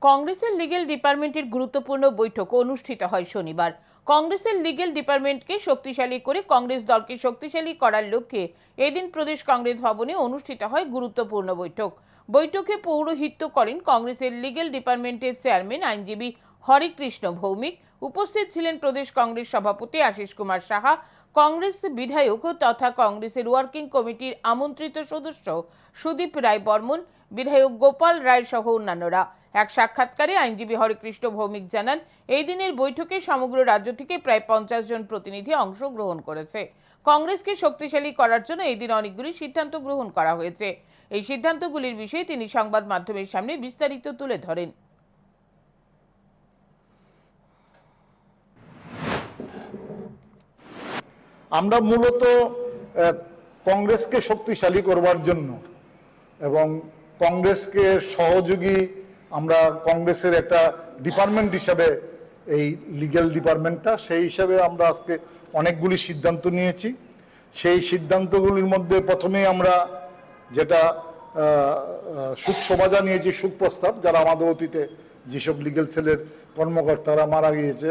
কংগ্রেসের লিগ্যাল ডিপার্টমেন্টের গুরুত্বপূর্ণ বৈঠক অনুষ্ঠিত হয় শনিবার। কংগ্রেসের লিগ্যাল ডিপার্টমেন্টকে শক্তিশালী করে কংগ্রেস দলকে শক্তিশালী করার লক্ষ্যে এদিন প্রদেশ কংগ্রেস ভবনে অনুষ্ঠিত হয় গুরুত্বপূর্ণ বৈঠক। বৈঠকে পৌরোহিত্য করেন কংগ্রেসের লিগ্যাল ডিপার্টমেন্টের চেয়ারম্যান আইনজীবী হরিকৃষ্ণ ভৌমিক। উপস্থিত ছিলেন প্রদেশ কংগ্রেস সভাপতি আশিস কুমার সাহা, কংগ্রেস বিধায়ক তথা কংগ্রেসের ওয়ার্কিং কমিটির আমন্ত্রিত সদস্য সুদীপ রায় বর্মন, বিধায়ক গোপাল রায় সহ অন্যান্যরা। এক সাক্ষাৎকারে আইনজীবী হরিকৃষ্ণ ভৌমিক জানান, এই দিনের বৈঠকে সমগ্র রাজ্য থেকে প্রায় 50 জন প্রতিনিধি অংশগ্রহণ করেছে। কংগ্রেসকে শক্তিশালী করার জন্য এই দিন অনেকগুলি সিদ্ধান্ত গ্রহণ করা হয়েছে। এই সিদ্ধান্তগুলির বিষয়ে তিনি সংবাদ মাধ্যমের সামনে বিস্তারিত তুলে ধরেন। আমরা মূলত কংগ্রেসকে শক্তিশালী করবার জন্য এবং কংগ্রেসকে সহযোগী আমরা কংগ্রেসের একটা ডিপার্টমেন্ট হিসাবে এই লিগ্যাল ডিপার্টমেন্টটা সেই হিসাবে আমরা আজকে অনেকগুলি সিদ্ধান্ত নিয়েছি। সেই সিদ্ধান্তগুলির মধ্যে প্রথমেই আমরা যেটা শোকসভা নিয়েছি, শোক প্রস্তাব, যারা আমাদের অতীতে যেসব লিগ্যাল সেলের কর্মকর্তারা মারা গিয়েছে